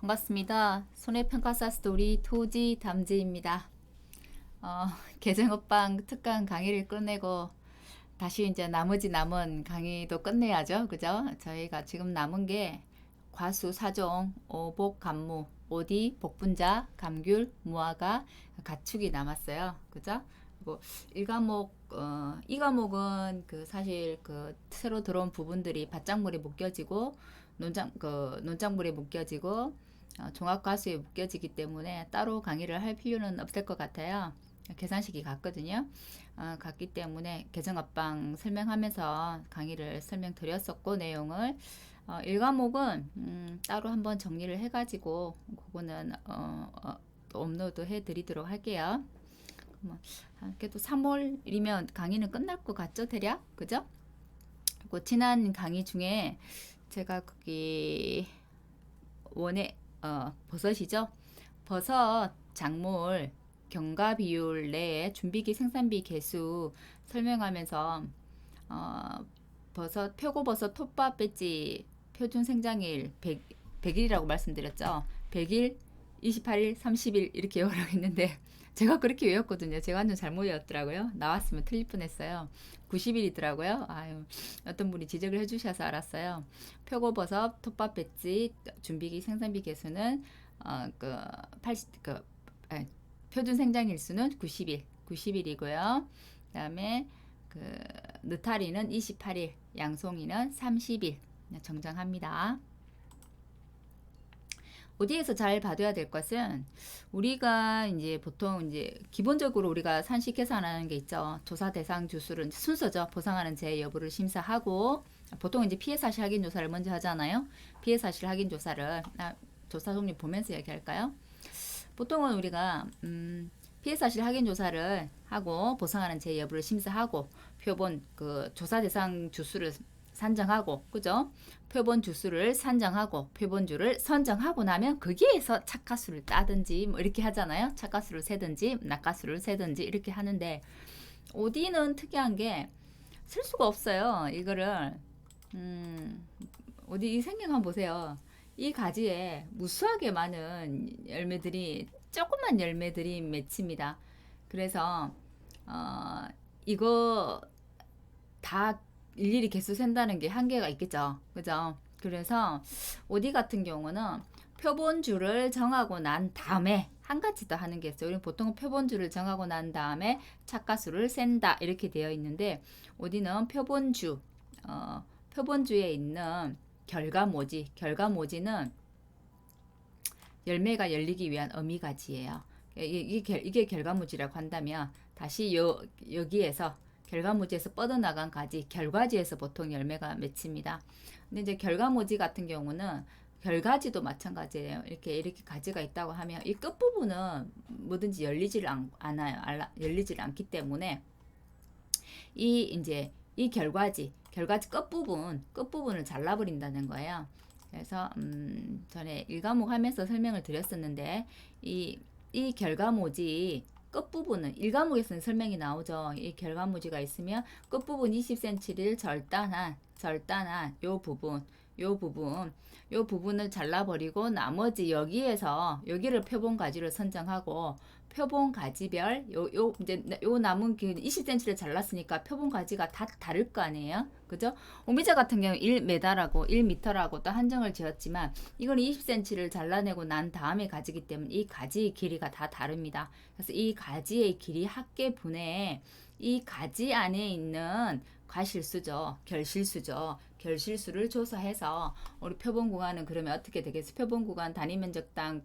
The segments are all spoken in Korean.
반갑습니다. 손해평가사 스토리 토지 담지입니다. 개정업방 특강 강의를 끝내고 다시 이제 나머지 남은 강의도 끝내야죠. 그죠? 저희가 지금 남은 게 과수, 사종, 오복, 간무, 오디, 복분자, 감귤, 무화과, 가축이 남았어요. 그죠? 그리고 1과목, 이 과목은 그 사실 그 새로 들어온 부분들이 밭작물에 묶여지고 논작물에 묶여지고 종합과수에 묶여지기 때문에 따로 강의를 할 필요는 없을 것 같아요. 계산식이 같거든요. 같기 때문에 개정합방 설명하면서 강의를 설명드렸었고 내용을 1과목은 따로 한번 정리를 해가지고 그거는 또 업로드 해드리도록 할게요. 그래도 3월이면 강의는 끝날 것 같죠, 대략? 그죠? 그리고 지난 강의 중에 제가 거기 원에 버섯이죠. 버섯 작물 경과 비율 내에 준비기 생산비 개수 설명하면서 버섯 표고버섯 톱밥 배지 표준 생장일 100일이라고 말씀드렸죠. 100일, 28일, 30일 이렇게 외우라고 했는데 제가 그렇게 외웠거든요. 제가 완전 잘못 외웠더라고요. 나왔으면 틀릴 뻔했어요. 90일이더라고요. 아유, 어떤 분이 지적을 해주셔서 알았어요. 표고버섯 톱밥 배지 준비기 생산비 개수는 그 80, 표준 생장 일수는 90일이고요. 그다음에 그 느타리는 28일, 양송이는 30일 정정합니다. 어디에서 잘 봐둬야 될 것은 우리가 이제 보통 이제 기본적으로 우리가 산식 계산하는 게 있죠. 조사 대상 주수를 순서죠. 보상하는 제 여부를 심사하고 보통 이제 피해 사실 확인 조사를 먼저 하잖아요. 피해 사실 확인 조사를 조사 종류 보면서 얘기할까요? 보통은 우리가 피해 사실 확인 조사를 하고 보상하는 제 여부를 심사하고 표본 그 조사 대상 주수를 산정하고 그죠? 표본 주수를 산정하고 표본주를 선정하고 나면 거기에서 착가수를 따든지 뭐 이렇게 하잖아요. 착가수를 세든지 낙가수를 세든지 이렇게 하는데 OD는 특이한 게 쓸 수가 없어요. 이거를 어디 이 생긴 한번 보세요. 이 가지에 무수하게 많은 열매들이 조그만 열매들이 맺힙니다. 그래서 이거 다 일일이 개수 센다는 게 한계가 있겠죠. 그죠? 그래서 OD 같은 경우는 표본주를 정하고 난 다음에 한 가지 더 하는 게 있어요. 우리는 보통 표본주를 정하고 난 다음에 착가수를 센다 이렇게 되어 있는데 OD는 표본주에 있는 결과모지는 열매가 열리기 위한 어미가지예요. 이게 결과무지라고 한다면 다시 여기에서 결과무지에서 뻗어나간 가지, 결과지에서 보통 열매가 맺힙니다. 근데 이제 결과무지 같은 경우는 결가지도 마찬가지예요. 이렇게 가지가 있다고 하면 이 끝부분은 뭐든지 열리질 않아요. 열리질 않기 때문에 이 결과지 끝부분을 잘라버린다는 거예요. 그래서 전에 1과목 하면서 설명을 드렸었는데 이 결과모지 끝부분은 1과목에서는 설명이 나오죠. 이 결과모지가 있으면 끝부분 20cm를 절단한 요 부분을 잘라버리고 나머지 여기를 표본 가지로 선정하고 표본 가지별 요 남은 20cm를 잘랐으니까 표본 가지가 다 다를 거 아니에요. 그죠? 오미자 같은 경우 1m라고 1m라고 또 한정을 지었지만 이건 20cm를 잘라내고 난 다음에 가지기 때문에 이 가지의 길이가 다 다릅니다. 그래서 이 가지의 길이 합계분의 이 가지 안에 있는 과실수죠. 결실수를 조사해서 우리 표본 구간은 그러면 어떻게 되겠어요? 표본 구간 단위 면적당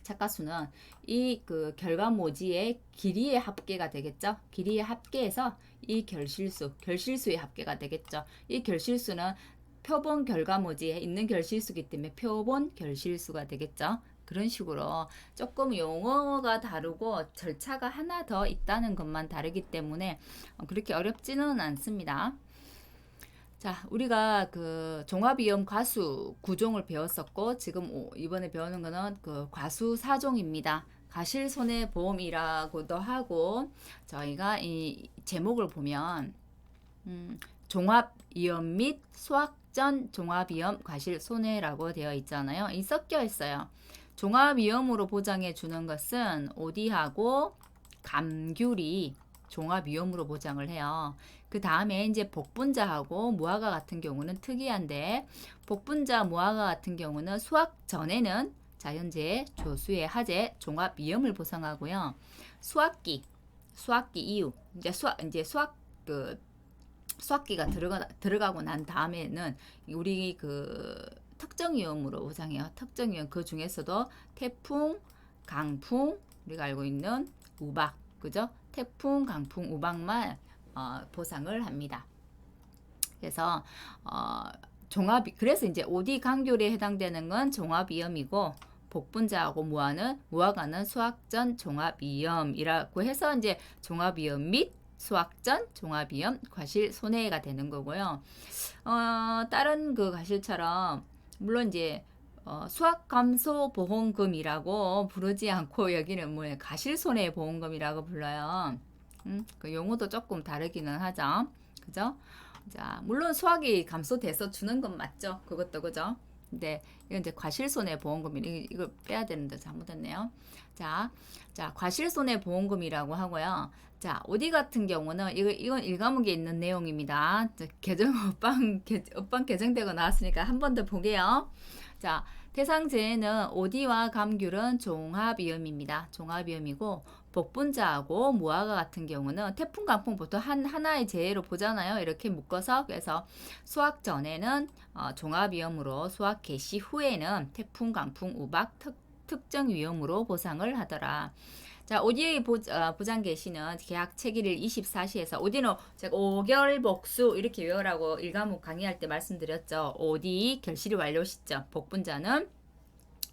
착가수는 이 그 결과모지의 길이의 합계가 되겠죠. 길이의 합계에서 이 결실수의 합계가 되겠죠. 이 결실수는 표본 결과모지에 있는 결실수기 때문에 표본 결실수가 되겠죠. 그런 식으로 조금 용어가 다르고 절차가 하나 더 있다는 것만 다르기 때문에 그렇게 어렵지는 않습니다. 자, 우리가 그 종합이염 과수 구종을 배웠었고 지금 이번에 배우는 거는 그 과수 4종입니다. 가실손해보험이라고도 하고 저희가 이 제목을 보면 종합이염 및 수확전 종합위험 과실손해라고 되어 있잖아요. 이 섞여 있어요. 종합위험으로 보장해 주는 것은 오디하고 감귤이 종합위험으로 보장을 해요. 그 다음에 이제 복분자하고 무화과 같은 경우는 특이한데, 복분자, 무화과 같은 경우는 수확 전에는 자연재해, 조수해, 화재, 종합위험을 보상하고요. 수확기 이후 이제 수확기가 들어가고 난 다음에는 우리 그 특정 위험으로 보상해요. 특정 위험 그 중에서도 태풍, 강풍, 우리가 알고 있는 우박, 그죠? 태풍, 강풍, 우박만 보상을 합니다. 그래서 그래서 이제 OD 강귤에 해당되는 건 종합위험이고, 복분자하고 무화과는 수확전 종합위험이라고 해서 이제 종합위험 및 수확전 종합위험 과실손해가 되는 거고요. 다른 그 과실처럼 물론 이제 수확감소보험금이라고 부르지 않고 여기는 뭐 과실손해보험금이라고 불러요. 그 용어도 조금 다르기는 하죠. 그죠? 자, 물론 수확이 감소돼서 주는 건 맞죠. 그것도 그죠? 근데 이건 이제 과실손해보험금이 이걸 빼야 되는데 잘못했네요. 자, 과실손해보험금이라고 하고요. 자, OD 같은 경우는 이건 1과목에 있는 내용입니다. 업방 개정되고 나왔으니까 한 번 더 보게요. 자, 대상재해는 OD와 감귤은 종합위험입니다. 종합위험이고, 복분자하고 무화과 같은 경우는 태풍, 강풍 보통 하나의 재해로 보잖아요. 이렇게 묶어서. 그래서 수확 전에는 종합위험으로, 수확 개시 후에는 태풍, 강풍, 우박 특정 위험으로 보상을 하더라. 자, OD의 보장 개시는 계약 체기일 24시에서, OD는 제가 5개월 복수 이렇게 외우라고 1과목 강의할 때 말씀드렸죠. OD 결실 완료 시점, 복분자는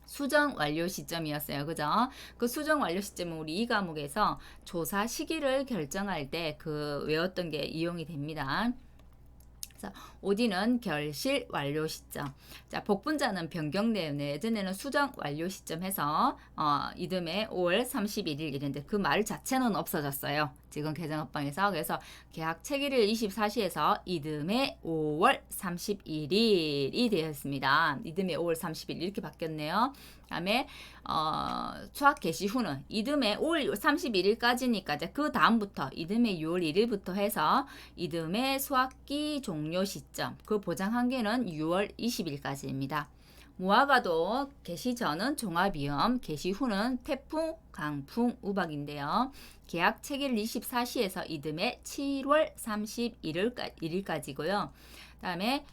수정 완료 시점이었어요. 그죠? 그 수정 완료 시점은 우리 2과목에서 조사 시기를 결정할 때 그 외웠던 게 이용이 됩니다. 그래서 OD는 결실 완료 시점. 자, 복분자는 변경 내용. 예전에는 수정 완료 시점 해서 이듬해 5월 31일 이랬는데 그 말 자체는 없어졌어요. 지금 개정업방에서. 그래서 계약 체기일 24시에서 이듬해 5월 31일이 되었습니다. 이듬해 5월 30일 이렇게 바뀌었네요. 다음에 수확 개시 후는 이듬해 5월 31일까지니까 이제 그 다음부터 이듬해 6월 1일부터 해서 이듬해 수확기 종료 시점, 그 보장 한계는 6월 20일까지입니다. 무화과도 개시 전은 종합위험, 개시 후는 태풍, 강풍, 우박인데요. 계약 체기일 24시에서 이듬해 7월 31일까지고요. 다음에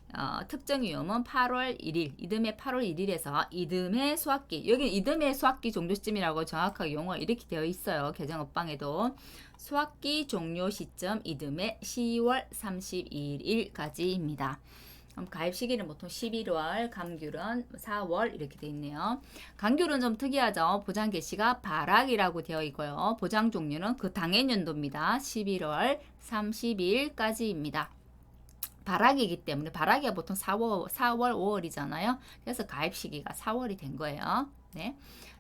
특정 위험은 8월 1일, 이듬해 8월 1일에서 이듬해 수확기, 여기 이듬해 수확기 종료 시점이라고 정확하게 용어가 이렇게 되어 있어요. 개정업방에도. 수확기 종료 시점 이듬해 10월 31일까지입니다. 가입 시기는 보통 11월, 감귤은 4월 이렇게 되어 있네요. 감귤은 좀 특이하죠. 보장 개시가 발악이라고 되어 있고요. 보장 종류는 그 당해년도입니다. 11월 30일까지입니다. 발악이기 때문에, 발악이가 보통 4월, 5월이잖아요. 그래서 가입 시기가 4월이 된 거예요. 네.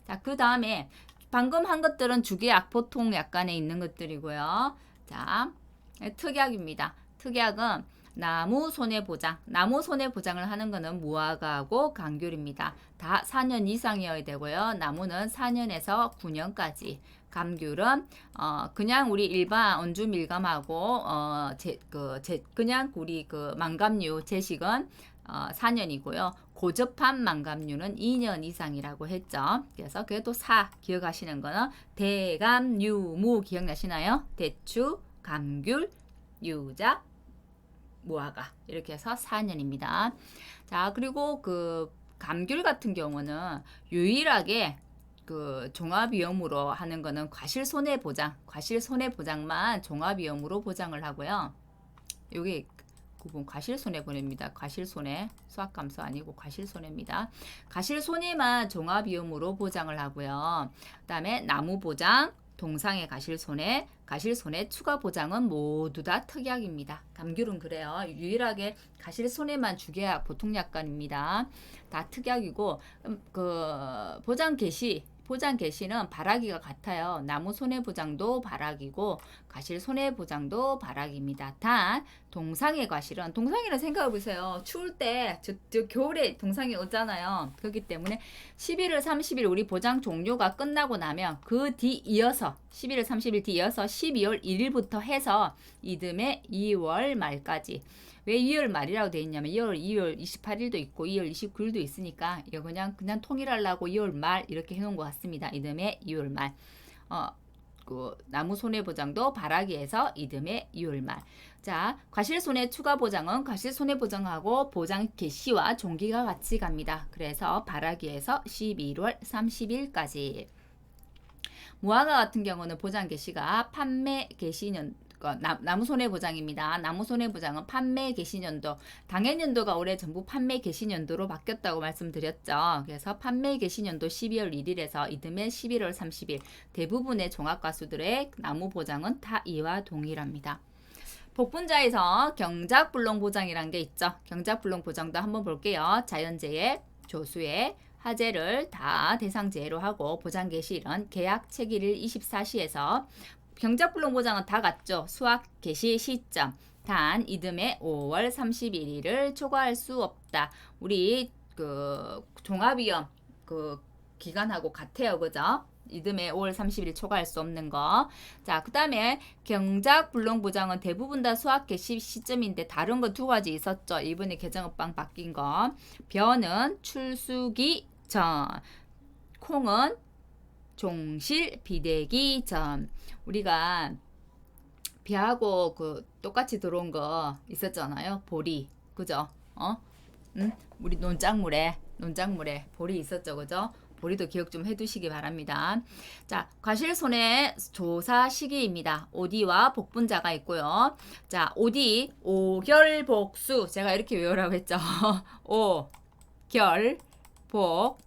자, 그 다음에 방금 한 것들은 주계 악보통 약간에 있는 것들이고요. 자, 특약입니다. 특약은 나무 손해보장. 나무 손해보장을 하는 거는 무화과하고 감귤입니다. 다 4년 이상이어야 되고요. 나무는 4년에서 9년까지. 감귤은 그냥 우리 일반 원주 밀감하고 그냥 우리 그 망감류 제식은 4년이고요. 고접한 망감류는 2년 이상이라고 했죠. 그래서 그래도 기억하시는 거는 대감, 유무 기억나시나요? 대추, 감귤, 유자, 무화과 이렇게 해서 4년입니다. 자, 그리고 그 감귤 같은 경우는 유일하게 그 종합위험으로 하는 거는 과실손해보장, 과실손해보장만 종합위험으로 보장을 하고요. 여기 구분 과실손해보입니다. 과실손해, 수확감소 아니고 과실손해입니다. 과실손해만 종합위험으로 보장을 하고요. 그 다음에 나무보장, 동상의 과실손해, 과실손해 추가 보장은 모두 다 특약입니다. 감귤은 그래요. 유일하게 과실손해만 주계약 보통약관입니다. 다 특약이고 그 보장 개시 보장 개시는 바라기가 같아요. 나무 손해보장도 바라기고 과실 손해보장도 바라기입니다. 단 동상의 과실은 동상이라 생각해 보세요. 추울 때 저 겨울에 동상이 오잖아요. 그렇기 때문에 11월 30일 우리 보장 종료가 끝나고 나면 그 뒤 이어서 11월 30일 뒤 이어서 12월 1일부터 해서 이듬해 2월 말까지. 왜 2월 말이라고 돼 있냐면 2월 28일도 있고 2월 29일도 있으니까 이거 그냥 통일하려고 2월 말 이렇게 해놓은 것 같습니다. 이듬해 2월 말. 그 나무 손해보장도 바라기에서 이듬해 2월 말. 자, 과실손해 추가보장은 과실손해보장하고 보장 개시와 종기가 같이 갑니다. 그래서 바라기에서 11월 30일까지. 무화과 같은 경우는 보장 개시가 판매 개시년 나무 손해보장입니다. 나무 손해보장은 판매 개시년도, 당해년도가 올해 전부 판매 개시년도로 바뀌었다고 말씀드렸죠. 그래서 판매 개시년도 12월 1일에서 이듬해 11월 30일 대부분의 종합과수들의 나무 보장은 다 이와 동일합니다. 복분자에서 경작불능 보장이란 게 있죠. 경작불능 보장도 한번 볼게요. 자연재해, 조수해, 화재를 다 대상재해로 하고 보장 개시일은 계약 체결일 24시에서 경작불능 보장은 다 같죠. 수확 개시 시점. 단 이듬해 5월 31일을 초과할 수 없다. 우리 그 종합위험 그 기간하고 같아요. 그죠? 이듬해 5월 30일 초과할 수 없는 거. 자, 그 다음에 경작불능 보장은 대부분 다 수확 개시 시점인데 다른 거 두 가지 있었죠. 이번에 개정업방 바뀐 거. 벼는 출수기 전, 콩은 종실 비대기 전. 우리가 비하고 그 똑같이 들어온 거 있었잖아요. 보리. 그죠? 우리 논작물에 보리 있었죠. 그죠? 보리도 기억 좀 해두시기 바랍니다. 자, 과실손해 조사 시기입니다. 오디와 복분자가 있고요. 자, 오디, 오결복수. 제가 이렇게 외우라고 했죠. 오결복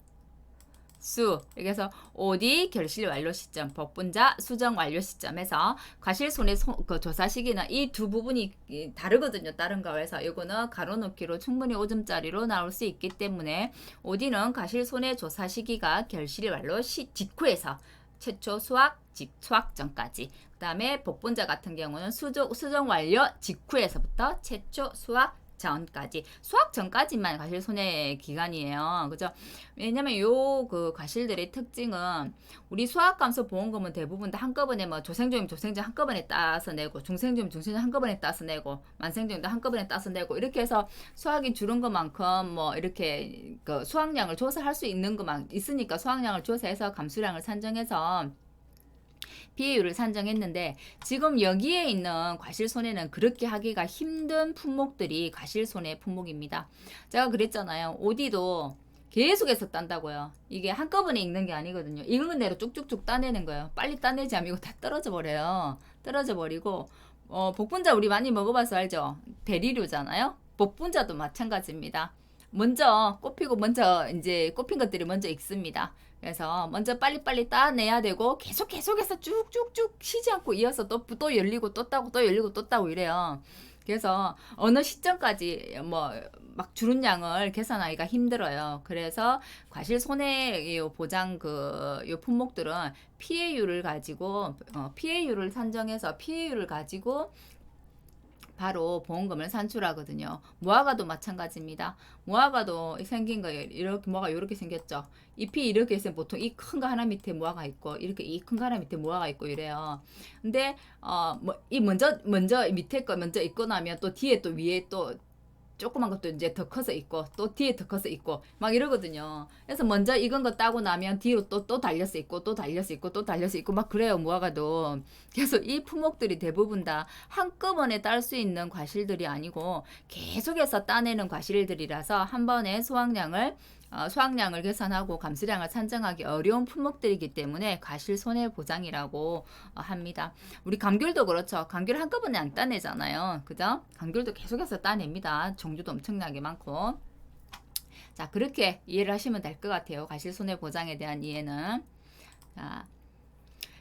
수. 그래서 오디 결실 완료 시점, 복분자 수정 완료 시점에서 과실손해 그 조사 시기는 이 두 부분이 다르거든요. 다른 거에서 이거는 가로놓기로 충분히 5점짜리로 나올 수 있기 때문에 오디는 과실손해 조사 시기가 결실 완료 직후에서 최초 수확 수확 전까지. 그 다음에 복분자 같은 경우는 수정 완료 직후에서부터 최초 수확 전까지. 수확 전까지만 과실 손해 기간이에요. 그죠? 왜냐면 요 그 과실들의 특징은 우리 수확감소 보험금은 대부분 다 한꺼번에 뭐 조생종이면 조생종 한꺼번에 따서 내고, 중생종이면 중생종 한꺼번에 따서 내고, 만생종도 한꺼번에 따서 내고, 이렇게 해서 수확이 줄은 것만큼 뭐 이렇게 그 수확량을 조사할 수 있는 것만 있으니까 수확량을 조사해서 감수량을 산정해서 비율을 산정했는데, 지금 여기에 있는 과실손해는 그렇게 하기가 힘든 품목들이 과실손해 품목입니다. 제가 그랬잖아요. 오디도 계속해서 딴다고요. 이게 한꺼번에 익는 게 아니거든요. 익은 대로 쭉쭉쭉 따내는 거예요. 빨리 따내지 않으면 이거 다 떨어져 버려요. 떨어져 버리고 복분자 우리 많이 먹어봐서 알죠? 대리류잖아요. 복분자도 마찬가지입니다. 먼저 이제 꼽힌 것들이 먼저 익습니다. 그래서 먼저 빨리빨리 따내야 되고 계속해서 쭉쭉쭉 쉬지 않고 이어서 또 열리고 또 따고 또 열리고 또 따고 이래요. 그래서 어느 시점까지 뭐 막 주는 양을 계산하기가 힘들어요. 그래서 과실 손해 보장 요 품목들은 피해율을 가지고 피해율을 산정해서 피해율을 가지고 바로 보험금을 산출하거든요. 무화과도 마찬가지입니다. 무화과도 생긴 거 이렇게 무화과 이렇게 생겼죠. 잎이 이렇게 있으면 보통 이 큰 거 하나 밑에 무화과 있고 이렇게 이 큰 거 하나 밑에 무화과 있고 이래요. 근데 뭐 이 먼저 밑에 거 먼저 있고 나면 또 뒤에 또 위에 또 조그만 것도 이제 더 커서 있고 또 뒤에 더 커서 있고 막 이러거든요. 그래서 먼저 익은 거 따고 나면 뒤로 또 달려서 있고 또 달려서 있고 또 달려서 있고 막 그래요. 무화과도. 그래서 이 품목들이 대부분 다 한꺼번에 딸 수 있는 과실들이 아니고 계속해서 따내는 과실들이라서 한 번에 수확량을 계산하고 감수량을 산정하기 어려운 품목들이기 때문에 과실 손해 보장이라고 합니다. 우리 감귤도 그렇죠. 감귤 한꺼번에 안 따내잖아요. 그죠? 감귤도 계속해서 따냅니다. 종류도 엄청나게 많고. 자, 그렇게 이해를 하시면 될 것 같아요. 과실 손해 보장에 대한 이해는. 자,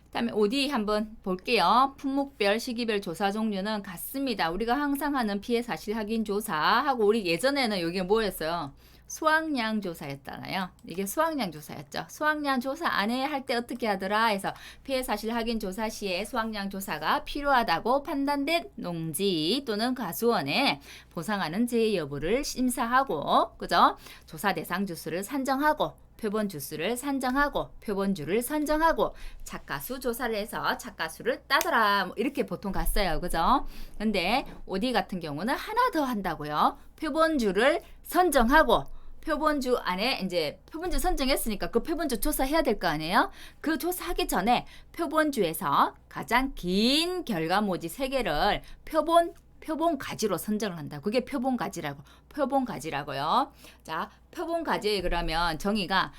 그다음에 OD 한번 볼게요. 품목별, 시기별 조사 종류는 같습니다. 우리가 항상 하는 피해 사실 확인 조사하고 우리 예전에는 여기 뭐였어요? 수확량 조사였잖아요. 이게 수확량 조사였죠. 수확량 조사 안에 할 때 어떻게 하더라 해서 피해 사실 확인 조사 시에 수확량 조사가 필요하다고 판단된 농지 또는 가수원에 보상하는 제의 여부를 심사하고 그죠? 조사 대상 주수를 산정하고 표본 주수를 산정하고 표본주를 선정하고 착가수 조사를 해서 착가수를 따더라 뭐 이렇게 보통 갔어요. 그죠? 근데 OD 같은 경우는 하나 더 한다고요. 표본주를 선정하고 표본주 안에 이제 표본주 선정했으니까 그 표본주 조사해야 될 거 아니에요? 그 조사하기 전에 표본주에서 가장 긴 결과모지 3개를 표본 가지로 선정을 한다. 그게 표본 가지라고요. 자, 표본 가지 그러면 정의가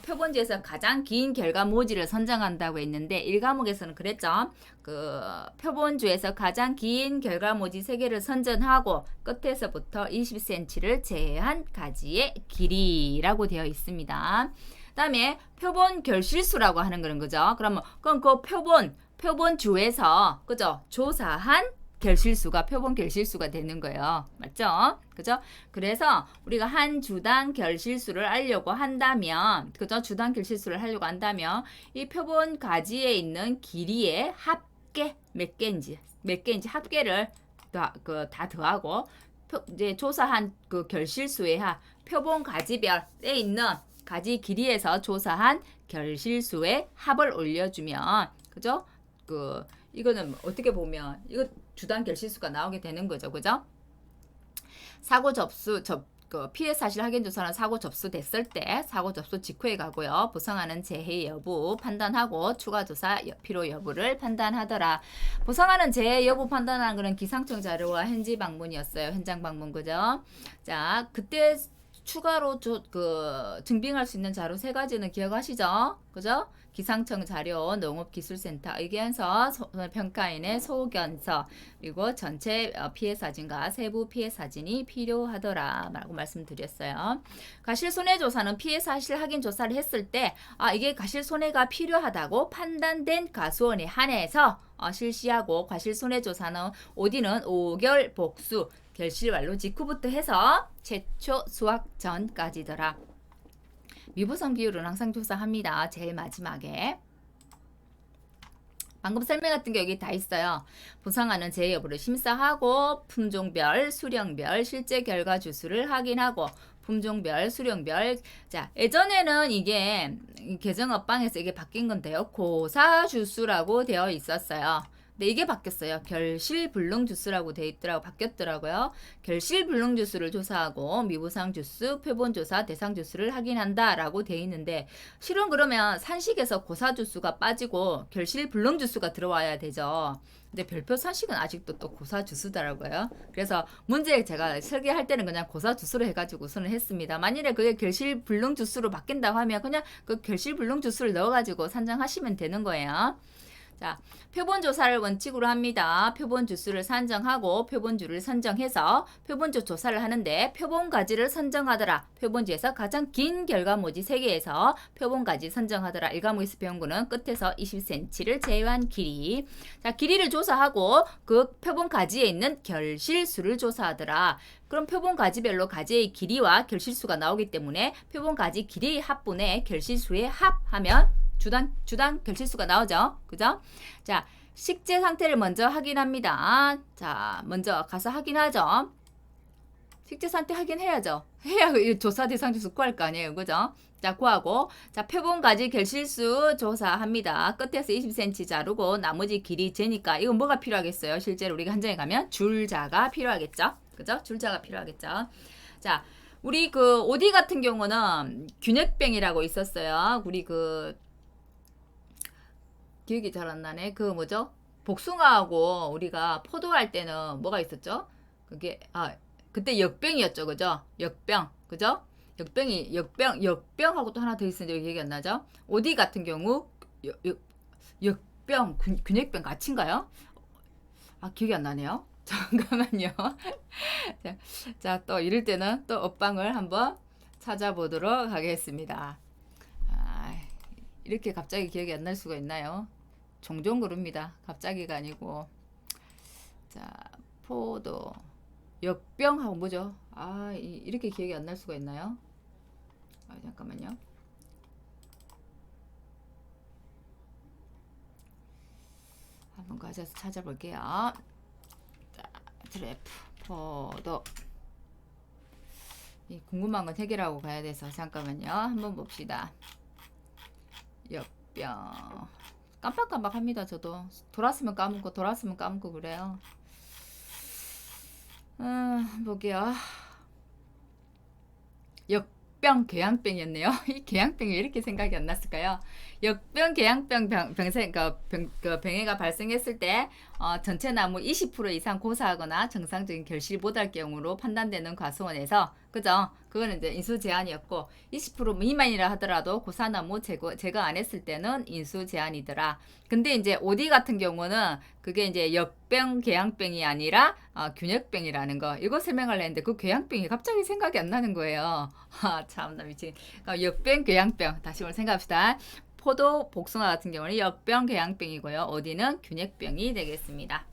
표본지에서 가장 긴 결과모지를 선정한다고 했는데 1과목에서는 그랬죠. 그 표본주에서 가장 긴 결과모지 3개를 선정하고 끝에서부터 20cm를 제외한 가지의 길이라고 되어 있습니다. 그다음에 표본 결실수라고 하는 그런 거죠. 그러면 그럼 그 표본주에서 그죠? 조사한 결실수가 표본 결실수가 되는 거예요. 맞죠? 그죠? 그래서 우리가 한 주당 결실수를 알려고 한다면 그죠? 주당 결실수를 하려고 한다면 이 표본 가지에 있는 길이의 합계 몇 개인지 합계를 다 더하고 이제 조사한 그 결실수의 표본 가지별에 있는 가지 길이에서 조사한 결실수의 합을 올려주면 그죠? 이거는 어떻게 보면 이거 주당 결실수가 나오게 되는 거죠. 그죠? 사고 접수 피해 사실 확인 조사는 사고 접수됐을 때 사고 접수 직후에 가고요. 보상하는 재해 여부 판단하고 추가 조사 필요 여부를 판단하더라. 보상하는 재해 여부 판단하는 그런 기상청 자료와 현지 방문이었어요. 현장 방문 그죠? 자, 그때 추가로 증빙할 수 있는 자료 3가지는 기억하시죠? 그죠? 기상청 자료, 농업기술센터 의견서, 평가인의 소견서, 그리고 전체 피해 사진과 세부 피해 사진이 필요하더라 라고 말씀드렸어요. 과실손해조사는 피해 사실 확인 조사를 했을 때 이게 과실손해가 필요하다고 판단된 가수원에 한해서 실시하고 과실손해조사는 OD는 5개월 복수 결실 완료 직후부터 해서 최초 수확 전까지더라. 미보상 비율은 항상 조사합니다. 제일 마지막에. 방금 설명했던 게 여기 다 있어요. 보상하는 재해 여부를 심사하고 품종별, 수령별, 실제 결과 주수를 확인하고 품종별, 수령별. 자, 예전에는 이게 개정업방에서 이게 바뀐 건데요. 고사 주수라고 되어 있었어요. 근데 이게 바뀌었어요. 결실불능 주수라고 돼 있더라고 바뀌었더라고요. 결실불능 주수를 조사하고 미보상 주수, 표본 조사, 대상 주수를 확인한다라고 돼 있는데 실은 그러면 산식에서 고사 주수가 빠지고 결실불능 주수가 들어와야 되죠. 근데 별표 산식은 아직도 또 고사 주수더라고요. 그래서 문제 제가 설계할 때는 그냥 고사 주수로 해가지고 우선을 했습니다. 만일에 그게 결실불능 주수로 바뀐다고 하면 그냥 그 결실불능 주수를 넣어가지고 산정하시면 되는 거예요. 자, 표본 조사를 원칙으로 합니다. 표본 주수를 산정하고 표본주를 선정해서 표본주 조사를 하는데 표본 가지를 선정하더라. 표본주에서 가장 긴 결과모지 3개에서 표본 가지 선정하더라. 1과목에서 배운 거는 끝에서 20cm를 제외한 길이. 자, 길이를 조사하고 그 표본 가지에 있는 결실수를 조사하더라. 그럼 표본 가지별로 가지의 길이와 결실수가 나오기 때문에 표본 가지 길이의 합분에 결실수의 합하면 주당 결실수가 나오죠. 그죠? 자, 식재 상태를 먼저 확인합니다. 자, 먼저 가서 확인하죠. 식재 상태 확인해야죠. 해야 조사 대상 주수 구할 거 아니에요. 그죠? 자, 구하고 자, 표본 가지 결실수 조사합니다. 끝에서 20cm 자르고 나머지 길이 재니까 이건 뭐가 필요하겠어요? 실제로 우리가 현장에 가면 줄자가 필요하겠죠. 그죠? 줄자가 필요하겠죠. 자, 우리 OD 같은 경우는 균핵병이라고 있었어요. 우리 기억이 잘 안 나네. 뭐죠? 복숭아하고 우리가 포도할 때는 뭐가 있었죠? 그때 역병이었죠. 그죠? 역병. 그죠? 역병하고 또 하나 더 있었는데 기억이 안 나죠? OD 같은 경우 역병, 균핵병 같이인가요? 기억이 안 나네요. 잠깐만요. 자, 또 이럴 때는 또 업방을 한번 찾아보도록 하겠습니다. 이렇게 갑자기 기억이 안 날 수가 있나요? 종종 그럽니다. 갑자기가 아니고. 자, 포도, 역병하고 뭐죠? 아, 이렇게 기억이 안 날 수가 있나요? 아, 잠깐만요. 한번 가져서 찾아볼게요. 자, 트래프, 포도. 이 궁금한 건 해결하고 가야 돼서 잠깐만요. 한번 봅시다. 역병. 깜빡깜빡합니다. 저도 돌았으면 까먹고 돌았으면 까먹고 그래요. 볼게요. 역병 궤양병이었네요. 이 궤양병이 왜 이렇게 생각이 안 났을까요? 역병 궤양병 병해가 발생했을 때 전체 나무 20% 이상 고사하거나 정상적인 결실 못할 경우로 판단되는 과수원에서 그죠? 그거는 이제 인수 제한이었고 20% 미만이라 하더라도 고사나무 제거 안 했을 때는 인수 제한이더라. 근데 이제 OD 같은 경우는 그게 이제 역병 궤양병이 아니라 균역병이라는 거. 이거 설명을 했는데 그 궤양병이 갑자기 생각이 안 나는 거예요. 참나 미친. 역병 궤양병 다시 한번 생각합시다. 포도, 복숭아 같은 경우는 역병 궤양병이고요. OD는 균역병이 되겠습니다.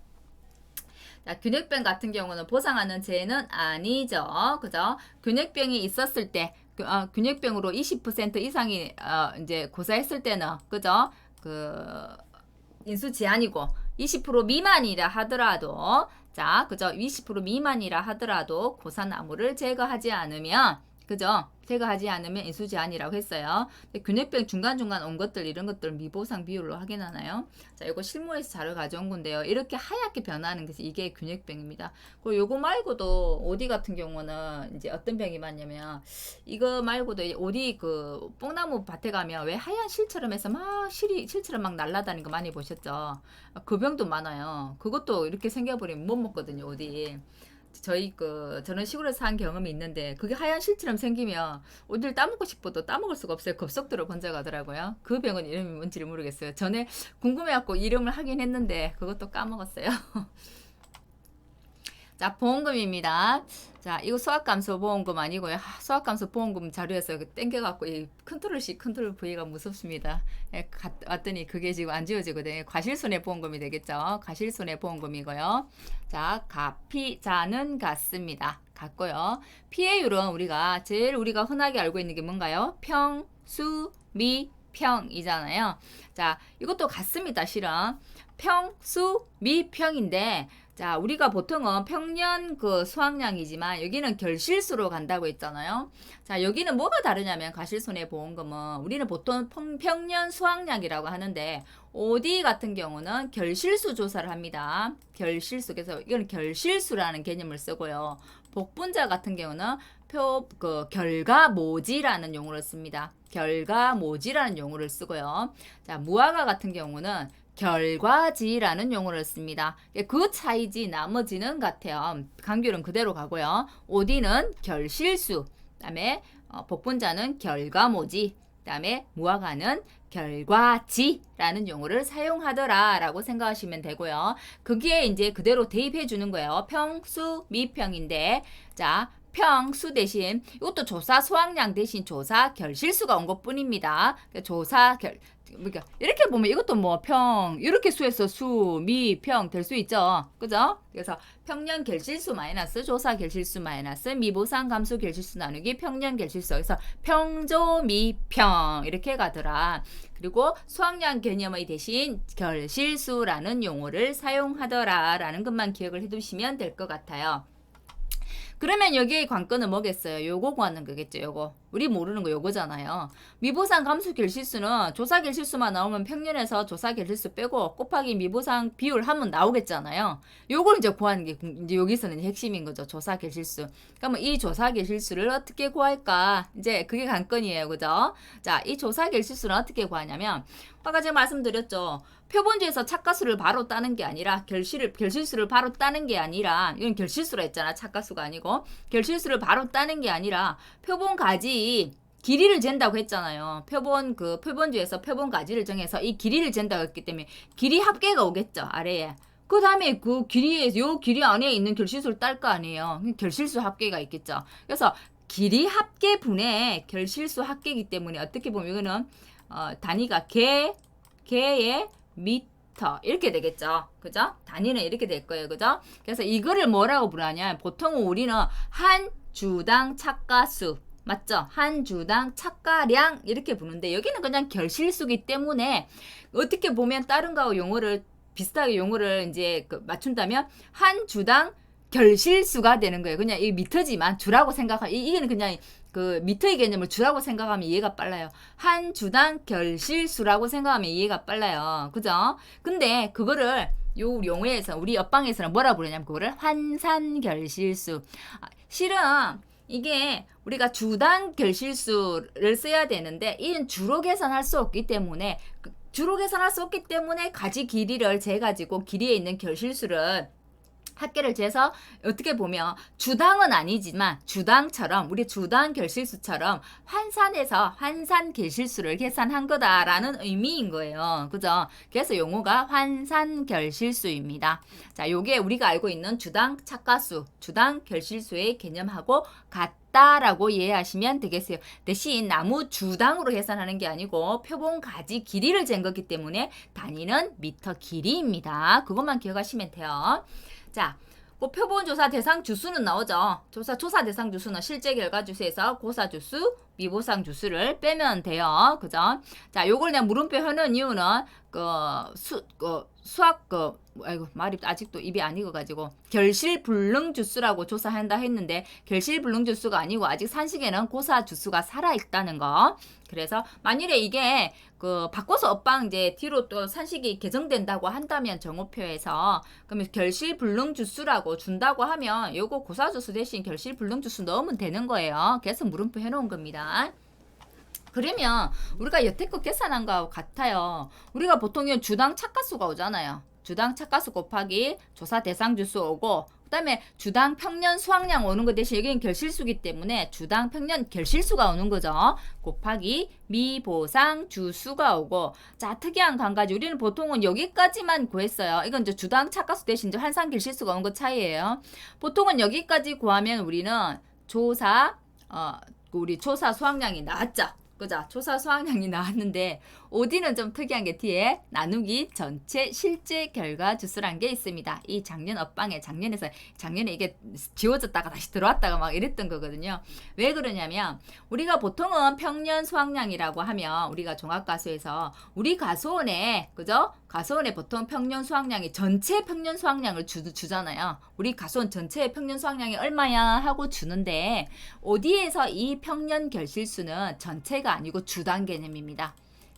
자, 균핵병 같은 경우는 보상하는 죄는 아니죠. 그죠? 균핵병이 있었을 때, 균핵병으로 20% 이상이, 이제 고사했을 때는, 그죠? 인수 제한이고, 20% 미만이라 하더라도, 자, 그죠? 20% 미만이라 하더라도 고사나무를 제거하지 않으면, 그죠? 제거하지 않으면 인수 제한이라고 했어요. 균핵병 중간중간 온 것들 이런 것들 미보상 비율로 확인하나요? 자, 이거 실무에서 자료 가져온 건데요. 이렇게 하얗게 변하는 것이 이게 균핵병입니다. 그리고 요거 말고도 오디 같은 경우는 이제 어떤 병이 많냐면 이거 말고도 오디 그 뽕나무 밭에 가면 왜 하얀 실처럼 해서 막 실처럼 막 날아다니는 거 많이 보셨죠? 그 병도 많아요. 그것도 이렇게 생겨버리면 못 먹거든요, 오디. 저는 시골에서 산 경험이 있는데 그게 하얀 실처럼 생기면 어디를 따먹고 싶어도 따먹을 수가 없어요. 급속도로 번져가더라고요. 그 병은 이름이 뭔지를 모르겠어요. 전에 궁금해갖고 이름을 하긴 했는데 그것도 까먹었어요. 자, 보험금입니다. 자, 이거 수학감소 보험금 아니고요. 수학감소 보험금 자료에서 땡겨갖고 이 컨트롤 C, 컨트롤 V가 무섭습니다. 예, 왔더니 그게 지금 안 지워지거든요. 과실손해보험금이 되겠죠. 과실손해보험금이고요. 자, 가피자는 같습니다. 같고요. 피해율은 우리가 흔하게 알고 있는 게 뭔가요? 평, 수, 미, 평이잖아요. 자, 이것도 같습니다. 실은 평, 수, 미, 평인데 자, 우리가 보통은 평년 수확량이지만 여기는 결실수로 간다고 했잖아요. 자, 여기는 뭐가 다르냐면 과실손해보험금은 우리는 보통 평년 수확량이라고 하는데 OD 같은 경우는 결실수 조사를 합니다. 결실수. 그래서 이건 결실수라는 개념을 쓰고요. 복분자 같은 경우는 결과모지라는 용어를 씁니다. 결과모지라는 용어를 쓰고요. 자, 무화과 같은 경우는 결과지라는 용어를 씁니다. 그 차이지 나머지는 같아요. 간결은 그대로 가고요. OD는 결실수, 그다음에 복분자는 결과모지, 그다음에 무화과는 결과지라는 용어를 사용하더라라고 생각하시면 되고요. 그게 이제 그대로 대입해 주는 거예요. 평수 미평인데 자. 평수 대신 이것도 조사 수확량 대신 조사 결실수가 온 것뿐입니다. 그러니까 이렇게 보면 이것도 뭐 이렇게 수에서 수, 미, 평 될 수 있죠. 그죠? 그래서 평년 결실수 마이너스 조사 결실수 마이너스 미보상 감수 결실수 나누기 평년 결실수. 그래서 평조 미평 이렇게 가더라. 그리고 수확량 개념의 대신 결실수라는 용어를 사용하더라라는 것만 기억을 해두시면 될 것 같아요. 그러면 여기에 관건은 뭐겠어요? 요거 구하는 거겠죠, 요거. 우리 모르는 거 요거잖아요. 미보상 감수 결실수는 조사 결실수만 나오면 평년에서 조사 결실수 빼고 곱하기 미보상 비율 하면 나오겠잖아요. 요걸 이제 구하는 게 이제 여기서는 핵심인 거죠. 조사 결실수. 그러면 이 조사 결실수를 어떻게 구할까? 이제 그게 관건이에요. 그죠? 자, 이 조사 결실수는 어떻게 구하냐면 아까 제가 말씀드렸죠. 표본지에서 착가수를 바로 따는 게 아니라 결실수를 바로 따는 게 아니라 이건 결실수라 했잖아. 착가수가 아니고 결실수를 바로 따는 게 아니라 표본 가지 길이를 잰다고 했잖아요. 표본지에서 표본 가지를 정해서 이 길이를 잰다고 했기 때문에 길이 합계가 오겠죠. 아래에. 그 다음에 요 길이 안에 있는 결실수를 딸 거 아니에요. 결실수 합계가 있겠죠. 그래서 길이 합계 분의 결실수 합계이기 때문에 어떻게 보면 이거는 단위가 개의 미터 이렇게 되겠죠. 그죠? 단위는 이렇게 될 거예요. 그죠? 그래서 이거를 뭐라고 부르냐? 보통 우리는 한 주당 착가수 맞죠? 한 주당 착가량 이렇게 부르는데 여기는 그냥 결실수기 때문에 어떻게 보면 다른 거하고 용어를 비슷하게 용어를 이제 맞춘다면 한 주당 결실수가 되는 거예요. 그냥 이 미터지만 주라고 생각하 이게는 그냥 그 미터의 개념을 주라고 생각하면 이해가 빨라요. 한 주당 결실수라고 생각하면 이해가 빨라요. 그죠? 근데 그거를 요 용어에서 우리 옆방에서는 뭐라 부르냐면 그거를 환산결실수. 실은 이게 우리가 주당 결실수를 써야 되는데 이는 주로 계산할 수 없기 때문에 가지 길이를 재가지고 길이에 있는 결실수를 합계를 재서 어떻게 보면 주당은 아니지만 주당처럼 우리 주당 결실수처럼 환산해서 환산 결실수를 계산한 거다라는 의미인 거예요. 그죠? 그래서 용어가 환산 결실수입니다. 자, 요게 우리가 알고 있는 주당 착가수, 주당 결실수의 개념하고 같다라고 이해하시면 되겠어요. 대신 나무 주당으로 계산하는 게 아니고 표본 가지 길이를 잰 거기 때문에 단위는 미터 길이입니다. 그것만 기억하시면 돼요. 자, 그 표본 조사 대상 주수는 나오죠. 조사 대상 주수는 실제 결과 주수에서 고사 주수, 미보상 주수를 빼면 돼요. 그죠? 자, 요걸 내가 물음표 해놓은 이유는 수학 아이고 말이 아직도 입이 안 익어가지고 결실불능 주수라고 조사한다 했는데 결실불능 주수가 아니고 아직 산식에는 고사 주수가 살아있다는 거. 그래서 만일에 이게 바꿔서 업방 이제 뒤로 또 산식이 개정된다고 한다면 정오표에서 그러면 결실불능 주수라고 준다고 하면 요거 고사 주수 대신 결실불능 주수 넣으면 되는 거예요. 그래서 물음표 해놓은 겁니다. 그러면 우리가 여태껏 계산한 거하고 같아요. 우리가 보통 주당 착가수가 오잖아요. 주당 착가수 곱하기 조사 대상 주수 오고 그 다음에 주당 평년 수확량 오는 거 대신 여기는 결실수기 때문에 주당 평년 결실수가 오는 거죠. 곱하기 미보상 주수가 오고 자 특이한 거 한 가지 우리는 보통은 여기까지만 구했어요. 이건 이제 주당 착가수 대신 이제 환산 결실수가 오는 거 차이예요. 보통은 여기까지 구하면 우리는 우리 조사 수확량이 나왔죠. 그죠? 조사 수확량이 나왔는데 어디는 좀 특이한 게 뒤에 나누기 전체 실제 결과 주수란 게 있습니다. 이 작년 업방에 작년에 이게 지워졌다가 다시 들어왔다가 막 이랬던 거거든요. 왜 그러냐면 우리가 보통은 평년 수확량이라고 하면 우리가 종합가수에서 우리 가수원에 그죠? 가수원에 보통 평년 수확량이 전체 평년 수확량을 주잖아요. 우리 가수원 전체 평년 수확량이 얼마야 하고 주는데 어디에서 이 평년 결실수는 전체가 아니고 주당 개념입니다.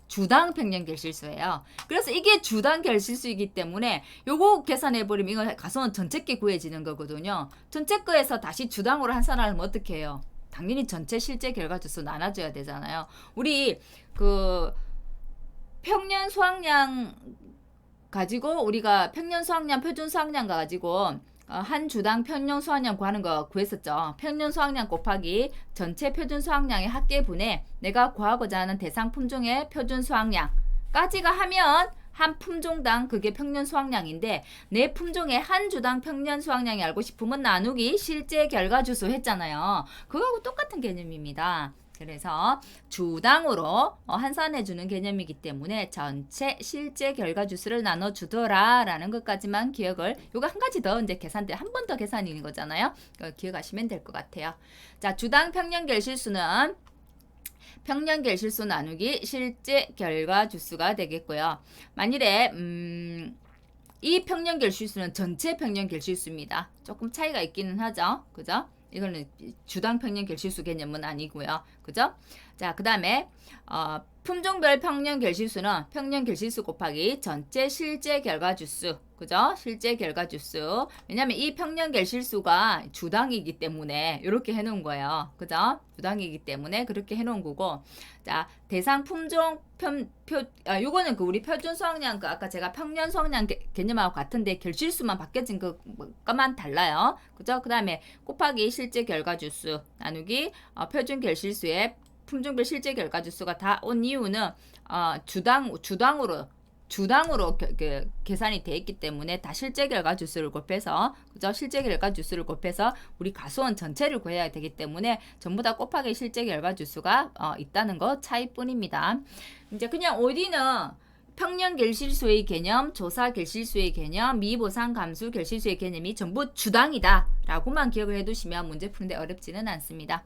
주당 평년 결실수예요. 그래서 이게 주당 결실수이기 때문에 요거 계산해버리면 이거 가수원 전체 게 구해지는 거거든요. 전체 거에서 다시 주당으로 환산하면 어떻게 해요? 당연히 전체 실제 결과 주수 나눠줘야 되잖아요. 우리 평년 수확량 가지고 우리가 평년 수확량 표준 수확량 가지고 한 주당 평년 수확량 구하는 거 구했었죠. 평년 수확량 곱하기 전체 표준 수확량의 합계분에 내가 구하고자 하는 대상 품종의 표준 수확량까지가 하면 한 품종당 그게 평년 수확량인데 내 품종의 한 주당 평년 수확량이 알고 싶으면 나누기 실제 결과 주수 했잖아요. 그거하고 똑같은 개념입니다. 그래서 주당으로 환산해주는 개념이기 때문에 전체 실제 결과 주수를 나눠주더라 라는 것까지만 기억을 요거 한 가지 더 이제 계산돼 한 번 더 계산인 거잖아요. 기억하시면 될 것 같아요. 자, 주당 평년 결실수는 평년 결실수 나누기 실제 결과 주수가 되겠고요. 만일에 이 평년 결실수는 전체 평년 결실수입니다. 조금 차이가 있기는 하죠. 그죠? 이거는 주당 평년 결실수 개념은 아니고요. 그죠? 자, 그 다음에 품종별 평년 결실수는 평년 결실수 곱하기 전체 실제 결과 주수. 그죠? 실제 결과 주수. 왜냐면 이 평년 결실수가 주당이기 때문에 이렇게 해놓은 거예요. 그죠? 주당이기 때문에 그렇게 해놓은 거고. 자, 대상 품종 요거는 우리 표준 수확량 아까 제가 평년 수확량 개념하고 같은데 결실수만 바뀌어진 것만 달라요. 그죠? 그 다음에 곱하기 실제 결과 주수 나누기 표준 결실수의 품종별 실제 결과 주수가 다 온 이유는 주당으로 계산이 돼 있기 때문에 다 실제 결과 주수를 곱해서 그죠? 실제 결과 주수를 곱해서 우리 가수원 전체를 구해야 되기 때문에 전부 다 곱하기 실제 결과 주수가 있다는 것 차이뿐입니다. 이제 그냥 어디는 평년 결실수의 개념, 조사 결실수의 개념, 미보상 감수 결실수의 개념이 전부 주당이다 라고만 기억을 해두시면 문제 푸는데 어렵지는 않습니다.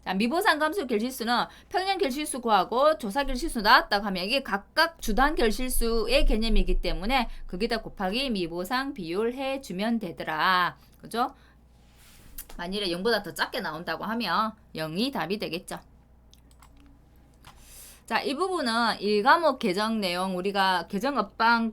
자, 미보상 감수 결실수는 평년 결실수 구하고 조사 결실수 나왔다고 하면 이게 각각 주당 결실수의 개념이기 때문에 거기다 곱하기 미보상 비율 해주면 되더라. 그죠? 만일에 0보다 더 작게 나온다고 하면 0이 답이 되겠죠. 자, 이 부분은 1과목 개정 내용 우리가 개정 업방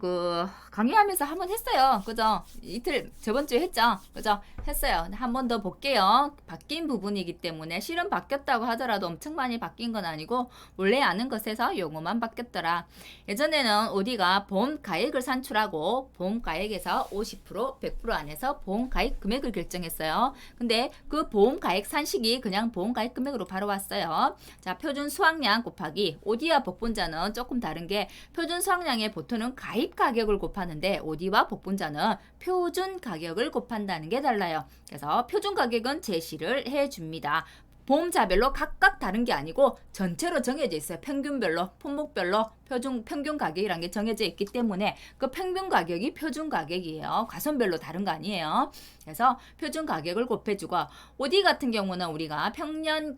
강의하면서 한번 했어요. 그죠? 이틀 저번 주에 했죠. 그죠? 했어요. 한 번 더 볼게요. 바뀐 부분이기 때문에 실은 바뀌었다고 하더라도 엄청 많이 바뀐 건 아니고 원래 아는 것에서 용어만 바뀌었더라. 예전에는 어디가 보험 가액을 산출하고 보험 가액에서 50% 100% 안에서 보험 가액 금액을 결정했어요. 근데 그 보험 가액 산식이 그냥 보험 가액 금액으로 바로 왔어요. 자, 표준 수확량 곱하기 오디와 복분자는 조금 다른 게 표준 수확량의 보통은 가입 가격을 곱하는데 오디와 복분자는 표준 가격을 곱한다는 게 달라요. 그래서 표준 가격은 제시를 해줍니다. 보험자별로 각각 다른 게 아니고 전체로 정해져 있어요. 평균별로, 품목별로 평균 가격이라는 게 정해져 있기 때문에 그 평균 가격이 표준 가격이에요. 과손별로 다른 거 아니에요. 그래서 표준 가격을 곱해주고 오디 같은 경우는 우리가 평년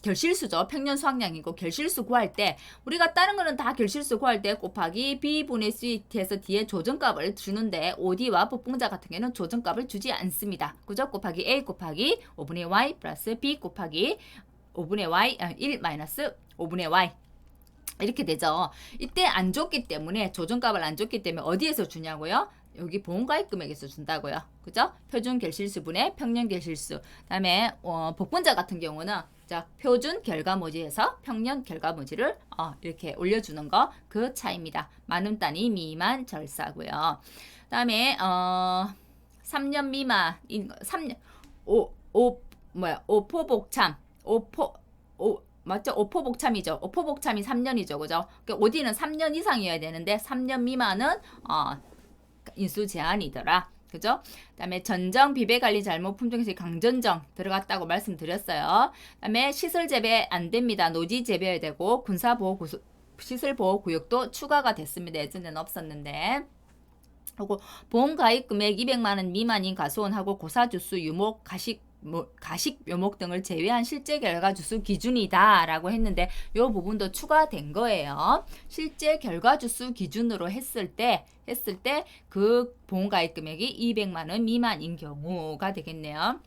결실수죠. 평년 수확량이고 결실수 구할 때 우리가 다른 거는 다 결실수 구할 때 곱하기 B분의 C에서 뒤에 조정값을 주는데 OD와 복분자 같은 경우는 조정값을 주지 않습니다. 그죠? 곱하기 A 곱하기 5분의 Y 플러스 B 곱하기 5분의 Y 1 마이너스 5분의 Y 이렇게 되죠. 이때 안 줬기 때문에 조정값을 안 줬기 때문에 어디에서 주냐고요? 여기 보험가입 금액에서 준다고요. 그죠? 표준 결실수분의 평년 결실수. 그다음에 복분자 같은 경우는 자, 표준 결과모지에서 평년 결과모지를 이렇게 올려주는 거 그 차이입니다. 만원 단위 미만 절사고요. 그다음에 3년 미만 3년 오포복참 맞죠? 오포복참이죠. 오포복참이 3년이죠. 그죠? 그러니까 OD는 3년 이상이어야 되는데 3년 미만은 인수 제한이더라. 그죠? 그다음에 전정 비배관리 잘못 품종에서 강전정 들어갔다고 말씀드렸어요. 그다음에 시설 재배 안 됩니다. 노지 재배해야 되고 군사보호 시설보호구역도 추가가 됐습니다. 예전에는 없었는데. 그리고 보험가입 금액 200만 원 미만인 가수원하고 고사주수 유목 가식 묘목 등을 제외한 실제 결과 주수 기준이다 라고 했는데 이 부분도 추가된 거예요. 실제 결과 주수 기준으로 했을 때 그 보험가입 금액이 200만 원 미만인 경우가 되겠네요.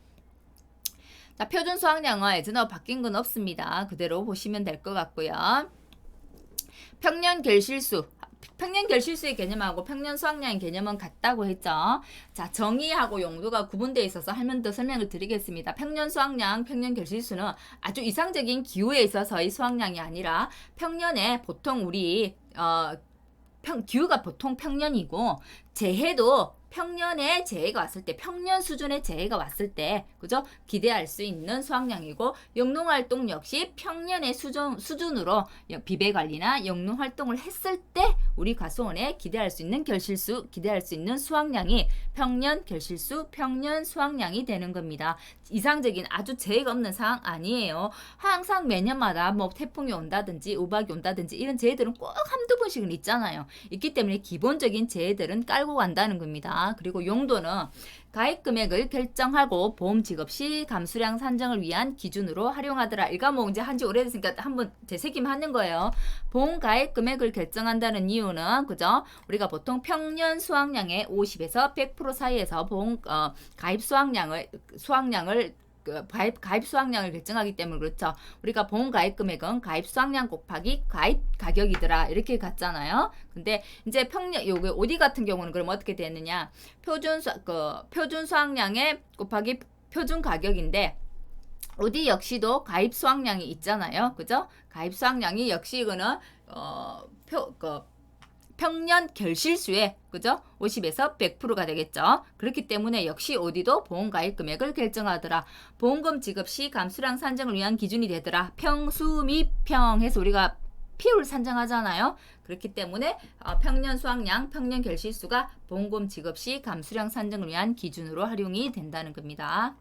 자, 표준 수확량은 예전하고 바뀐 건 없습니다. 그대로 보시면 될 것 같고요. 평년 결실수의 개념하고 평년 수확량의 개념은 같다고 했죠. 자, 정의하고 용도가 구분되어 있어서 한 번 더 설명을 드리겠습니다. 평년 수확량, 평년 결실수는 아주 이상적인 기후에 있어서의 수확량이 아니라 평년에 보통 우리 기후가 보통 평년이고 재해도 평년에 재해가 왔을 때 평년 수준의 재해가 왔을 때 그죠? 기대할 수 있는 수확량이고 영농활동 역시 평년의 수준으로 비배관리나 영농활동을 했을 때 우리 과수원에 기대할 수 있는 기대할 수 있는 수확량이 평년 결실수, 평년 수확량이 되는 겁니다. 이상적인 아주 재해가 없는 상황 아니에요. 항상 매년마다 뭐 태풍이 온다든지 우박이 온다든지 이런 재해들은 꼭 한두 번씩은 있잖아요. 있기 때문에 기본적인 재해들은 깔고 간다는 겁니다. 그리고 용도는 가입 금액을 결정하고 보험 지급 시 감수량 산정을 위한 기준으로 활용하더라. 일과목 이제 한지 오래됐으니까 한번 되새김하는 거예요. 보험 가입 금액을 결정한다는 이유는 그죠? 우리가 보통 평년 수확량의 50에서 100% 사이에서 보험 가입 수확량을 가입 수확량을 결정하기 때문에 그렇죠. 우리가 보험 가입 금액은 가입 수확량 곱하기 가입 가격이더라 이렇게 갔잖아요. 근데 이제 요게 OD 같은 경우는 그럼 어떻게 되느냐? 표준 수확량에 곱하기 표준 가격인데 OD 역시도 가입 수확량이 있잖아요. 그죠? 가입 수확량이 역시 이거는 평년 결실수에 그죠? 50에서 100%가 되겠죠. 그렇기 때문에 역시 OD도 보험가입 금액을 결정하더라. 보험금 지급 시 감수량 산정을 위한 기준이 되더라. 평수미평 해서 우리가 피율 산정하잖아요. 그렇기 때문에 평년 수확량, 평년 결실수가 보험금 지급 시 감수량 산정을 위한 기준으로 활용이 된다는 겁니다.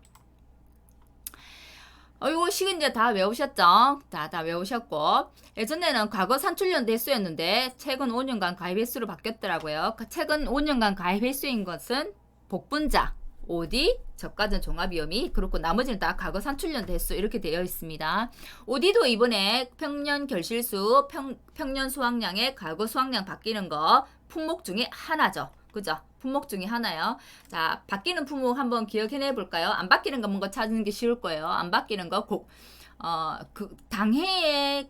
이거 식은 이제 다 외우셨죠? 다 외우셨고, 예전에는 과거 산출년 횟수였는데, 최근 5년간 가입 횟수로 바뀌었더라고요. 최근 5년간 가입 횟수인 것은 복분자, OD, 저가전 종합위험이, 그렇고 나머지는 다 과거 산출년 횟수 이렇게 되어 있습니다. OD도 이번에 평년 결실수, 평년 수확량의 과거 수확량 바뀌는 거 품목 중에 하나죠. 그죠? 품목 중에 하나요. 자, 바뀌는 품목 한번 기억해내 볼까요? 안 바뀌는 거 뭔가 찾는 게 쉬울 거예요. 안 바뀌는 거 당해에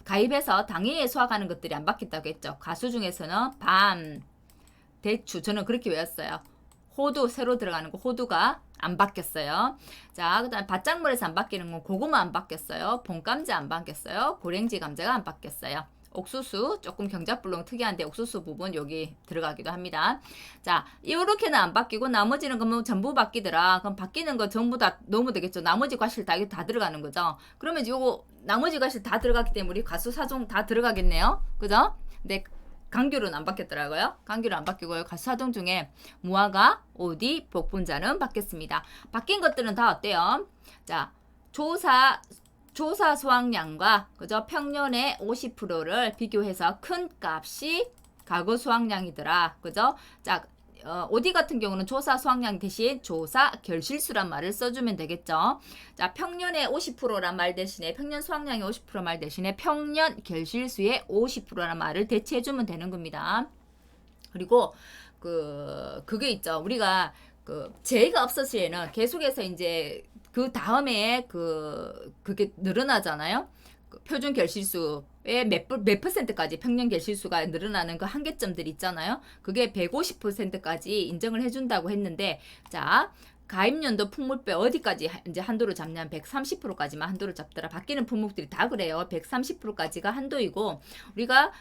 가입해서 당해에 수확하는 것들이 안 바뀌었다고 했죠. 가수 중에서는 밤, 대추, 저는 그렇게 외웠어요. 호두, 새로 들어가는 거 호두가 안 바뀌었어요. 자, 그 다음에 밭작물에서 안 바뀌는 건 고구마 안 바뀌었어요. 봄감자 안 바뀌었어요. 고랭지 감자가 안 바뀌었어요. 옥수수 조금 경작불능 특이한데 옥수수 부분 여기 들어가기도 합니다. 자, 이렇게는 안 바뀌고 나머지는 그러면 전부 바뀌더라. 그럼 바뀌는 거 전부 다 넣으면 되겠죠. 나머지 과실 다 들어가는 거죠. 그러면 요거 나머지 과실 다 들어갔기 때문에 우리 과수 사종 다 들어가겠네요. 그죠? 근데 강규는 안 바뀌었더라고요. 강규는 안 바뀌고요. 가수사종 중에 무화과, 오디, 복분자는 바뀌었습니다. 바뀐 것들은 다 어때요? 자, 조사 수확량과 그죠? 평년의 50%를 비교해서 큰 값이 과거 수확량이더라. 그죠? 자, OD 같은 경우는 조사 수확량 대신 조사 결실수란 말을 써주면 되겠죠. 자, 평년의 50%란 말 대신에 평년 수확량의 50% 말 대신에 평년 결실수의 50%란 말을 대체해주면 되는 겁니다. 그리고 그게 있죠. 우리가 재해가 없었을 때는 계속해서 이제 그 다음에 그게 늘어나잖아요. 표준 결실수의 몇 퍼센트까지 평년 결실수가 늘어나는 그 한계점들 있잖아요. 그게 150%까지 인정을 해준다고 했는데, 자, 가입연도 풍물배 어디까지 이제 한도를 잡냐면 130%까지만 한도를 잡더라. 바뀌는 품목들이 다 그래요. 130%까지가 한도이고, 우리가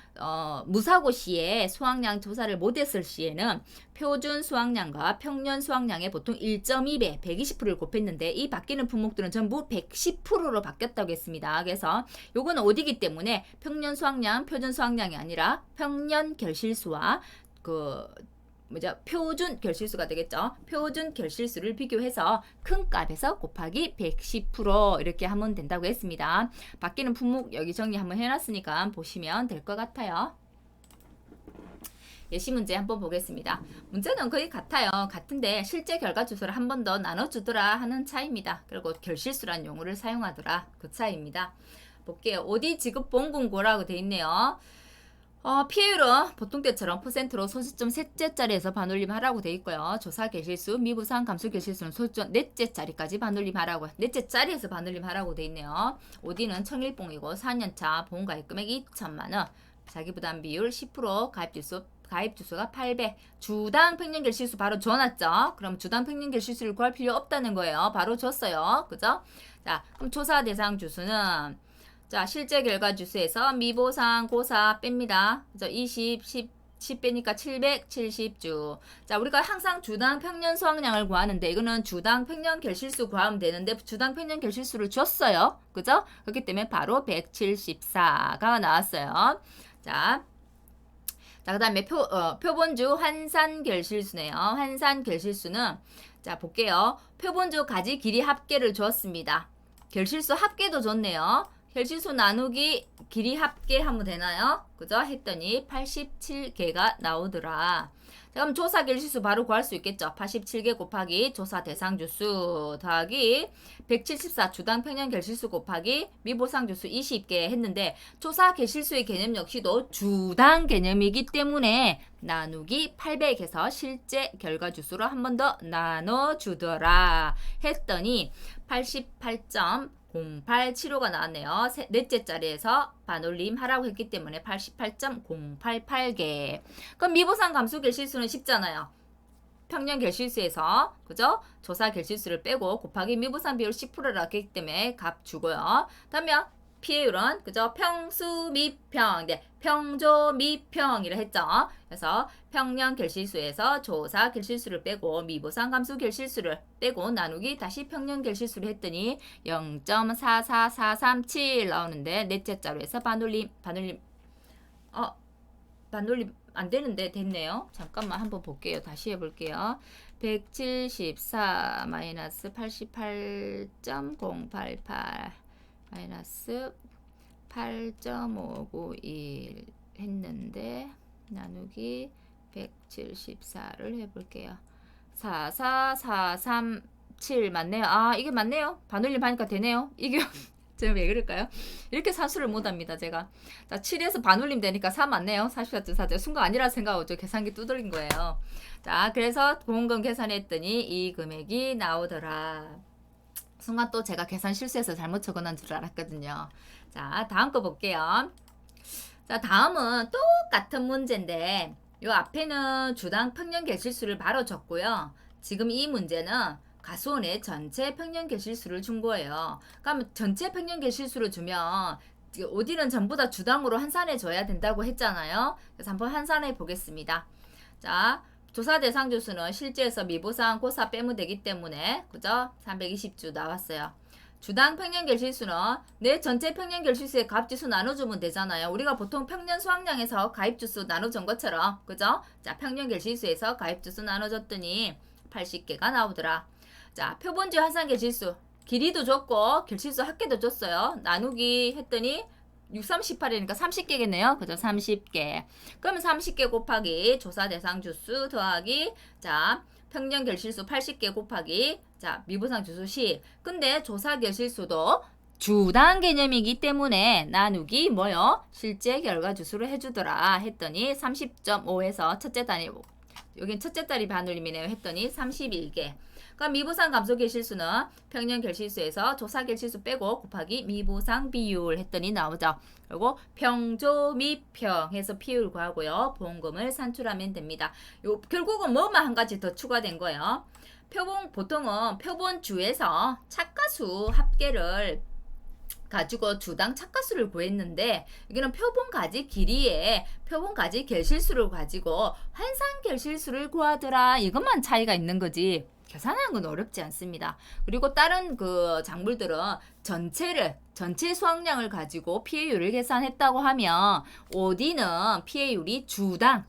무사고 시에 수확량 조사를 못했을 시에는 표준 수확량과 평년 수확량의 보통 1.2배, 120%를 곱했는데 이 바뀌는 품목들은 전부 110%로 바뀌었다고 했습니다. 그래서 요거는 어디기 때문에 평년 수확량, 표준 수확량이 아니라 평년 결실수와 표준 결실수가 되겠죠. 표준 결실수를 비교해서 큰 값에서 곱하기 110% 이렇게 하면 된다고 했습니다. 바뀌는 품목 여기 정리 한번 해놨으니까 보시면 될 것 같아요. 예시 문제 한번 보겠습니다. 문제는 거의 같아요. 같은데 실제 결과 주소를 한 번 더 나눠주더라 하는 차이입니다. 그리고 결실수란 용어를 사용하더라 그 차이입니다. 볼게요. OD 지급 본금고라고 돼 있네요. 피해율은 보통 때처럼 퍼센트로 소수점 셋째 자리에서 반올림 하라고 돼 있고요. 조사 결실수, 미부상 감수 결실수는 소수점 넷째 자리까지 반올림 하라고, 넷째 자리에서 반올림 하라고 돼 있네요. OD는 청일봉이고 4년차 보험가입 금액 2천만원, 자기부담 비율 10%, 가입 주수가 800, 주당 평년 결실수 바로 줘놨죠. 그럼 주당 평년 결실수를 구할 필요 없다는 거예요. 바로 줬어요. 그죠? 자, 그럼 조사 대상 주수는 자, 실제 결과 주수에서 미보상 고사 뺍니다. 그죠? 20, 10 빼니까 770주. 자, 우리가 항상 주당 평년 수확량을 구하는데 이거는 주당 평년 결실수 구하면 되는데 주당 평년 결실수를 줬어요. 그죠? 그렇기 때문에 바로 174가 나왔어요. 자, 그 다음에 표본주 환산 결실수네요. 환산 결실수는 자, 볼게요. 표본주 가지 길이 합계를 주었습니다. 결실수 합계도 줬네요. 결실수 나누기 길이 합계하면 되나요? 그죠? 했더니 87개가 나오더라. 자, 그럼 조사 결실수 바로 구할 수 있겠죠? 87개 곱하기 조사 대상 주수 더하기 174 주당 평년 결실수 곱하기 미보상 주수 20개 했는데 조사 결실수의 개념 역시도 주당 개념이기 때문에 나누기 800해서 실제 결과 주수로 한 번 더 나눠주더라 했더니 88.087호가 나왔네요. 넷째 자리에서 반올림 하라고 했기 때문에 88.088개. 그럼 미보상 감수 결실수는 쉽잖아요. 평년 결실수에서 그죠? 조사 결실수를 빼고 곱하기 미보상 비율 10%라고 했기 때문에 값 주고요. 다음에 피해율은 그죠? 평수 미평, 네, 평조 미평이라 했죠. 그래서 평년 결실수에서 조사 결실수를 빼고 미보상 감수 결실수를 빼고 나누기 다시 평년 결실수를 했더니 0.44437 나오는데 넷째 자리에서 반올림 안 되는데 됐네요. 잠깐만 한번 볼게요. 다시 해볼게요. 174 마이너스 88.088 마이너스 8.591 했는데 나누기 174를 해볼게요. 44437 맞네요. 아 이게 맞네요. 반올림 하니까 되네요. 이게 제가 왜 그럴까요? 이렇게 산수를 못합니다 제가. 자 7에서 반올림 되니까 4 맞네요. 44.4 순간 아니라 생각하고 저 계산기 두드린 거예요. 자 그래서 보험금 계산했더니 이 금액이 나오더라. 순간 또 제가 계산 실수해서 잘못 적어놓은 줄 알았거든요. 자 다음 거 볼게요. 자 다음은 똑같은 문제인데 요 앞에는 주당 평년 개실수를 바로 적고요. 지금 이 문제는 가수원의 전체 평년 개실수를 준 거예요. 그러면 전체 평년 개실수를 주면 어디는 전부 다 주당으로 환산해 줘야 된다고 했잖아요. 그래서 한번 환산해 보겠습니다. 자 조사 대상 주수는 실제에서 미보상 고사 빼면 되기 때문에 그죠? 320주 나왔어요. 주당 평년 결실수는 내 전체 평년 결실수의 가입주수 나눠주면 되잖아요. 우리가 보통 평년 수확량에서 가입주수 나눠준 것처럼 그죠? 자 평년 결실수에서 가입주수 나눠줬더니 80개가 나오더라. 자 표본지 환산 결실수 길이도 줬고 결실수 합계도 줬어요. 나누기 했더니 6, 3, 18이니까 30개겠네요. 그죠? 30개. 그러면 30개 곱하기 조사 대상 주수 더하기 자 평년 결실수 80개 곱하기 자 미보상 주수 10. 근데 조사 결실수도 주당 개념이기 때문에 나누기 뭐요? 실제 결과 주수를 해주더라 했더니 30.5에서 첫째 단위 여긴 첫째 단위 반올림이네요 했더니 31개. 그럼 미보상 감소 결실수는 평년 결실수에서 조사 결실수 빼고 곱하기 미보상 비율 했더니 나오죠. 그리고 평조 미평 해서 비율 구하고요. 보험금을 산출하면 됩니다. 요 결국은 뭐만 한 가지 더 추가된 거예요. 보통은 표본주에서 착가수 합계를 가지고 주당 착가수를 구했는데 여기는 표본가지 길이에 표본가지 결실수를 가지고 환산 결실수를 구하더라. 이것만 차이가 있는 거지. 계산하는 건 어렵지 않습니다. 그리고 다른 그 작물들은 전체 수확량을 가지고 피해율을 계산했다고 하면 어디는 피해율이 주당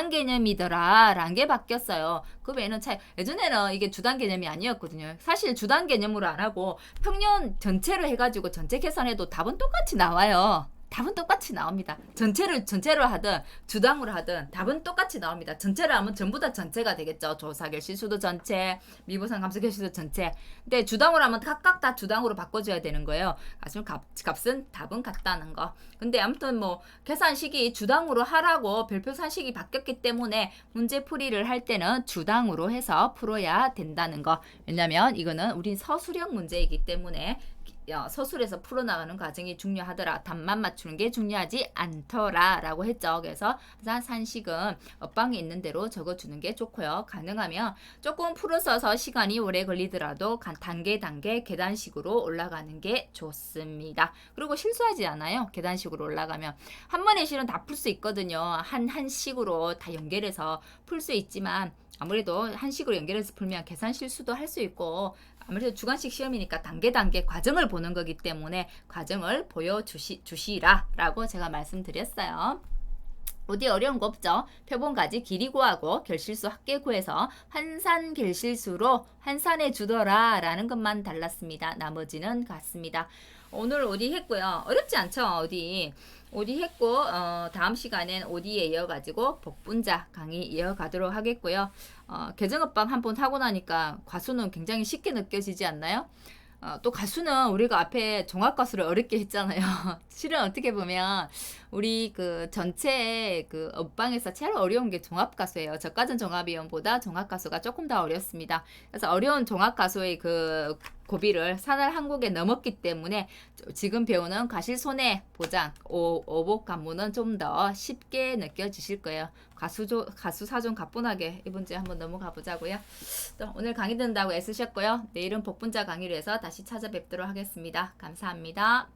개념이더라 라는 게 바뀌었어요. 그 외에는 차이 예전에는 이게 주당 개념이 아니었거든요. 사실 주당 개념으로 안 하고 평년 전체를 해가지고 전체 계산해도 답은 똑같이 나와요. 답은 똑같이 나옵니다. 전체로 하든 주당으로 하든 답은 똑같이 나옵니다. 전체를 하면 전부 다 전체가 되겠죠. 조사 결실수도 전체, 미보상 감소 결실수도 전체. 근데 주당으로 하면 각각 다 주당으로 바꿔줘야 되는 거예요. 그래서 값은 답은 같다는 거. 근데 아무튼 뭐 계산식이 주당으로 하라고 별표 산식이 바뀌었기 때문에 문제 풀이를 할 때는 주당으로 해서 풀어야 된다는 거. 왜냐면 이거는 우린 서술형 문제이기 때문에 서술에서 풀어나가는 과정이 중요하더라. 답만 맞추는 게 중요하지 않더라 라고 했죠. 그래서 산식은 옆방에 있는 대로 적어주는 게 좋고요. 가능하면 조금 풀어서서 시간이 오래 걸리더라도 단계 계단식으로 올라가는 게 좋습니다. 그리고 실수하지 않아요. 계단식으로 올라가면 한 번에 실은 다 풀 수 있거든요. 한 식으로 다 연결해서 풀 수 있지만 아무래도 한 식으로 연결해서 풀면 계산 실수도 할 수 있고 아무래도 주관식 시험이니까 단계 과정을 보는 거기 때문에 과정을 보여주시라 라고 제가 말씀드렸어요. 어디 어려운 거 없죠? 표본가지 길이 구하고 결실수 합계 구해서 환산 결실수로 환산해 주더라 라는 것만 달랐습니다. 나머지는 같습니다. 오늘 어디 했고요. 어렵지 않죠? 어디 했고 다음 시간엔 어디에 이어가지고 복분자 강의 이어가도록 하겠고요. 개정업방 한번 하고 나니까 과수는 굉장히 쉽게 느껴지지 않나요? 또 가수는 우리가 앞에 종합가수를 어렵게 했잖아요. 실은 어떻게 보면 우리 그 전체 그 업방에서 제일 어려운 게 종합가수예요. 저까진 종합이원보다 종합가수가 조금 더 어렵습니다. 그래서 어려운 종합가수의 그 고비를 산을 한 곡에 넘었기 때문에 지금 배우는 과실손해 보장 오복 관문은 좀 더 쉽게 느껴지실 거예요. 가수 사전 가뿐하게 이 문제 한번 넘어가 보자고요. 또 오늘 강의 듣는다고 애쓰셨고요. 내일은 복분자 강의로 해서 다시 찾아뵙도록 하겠습니다. 감사합니다.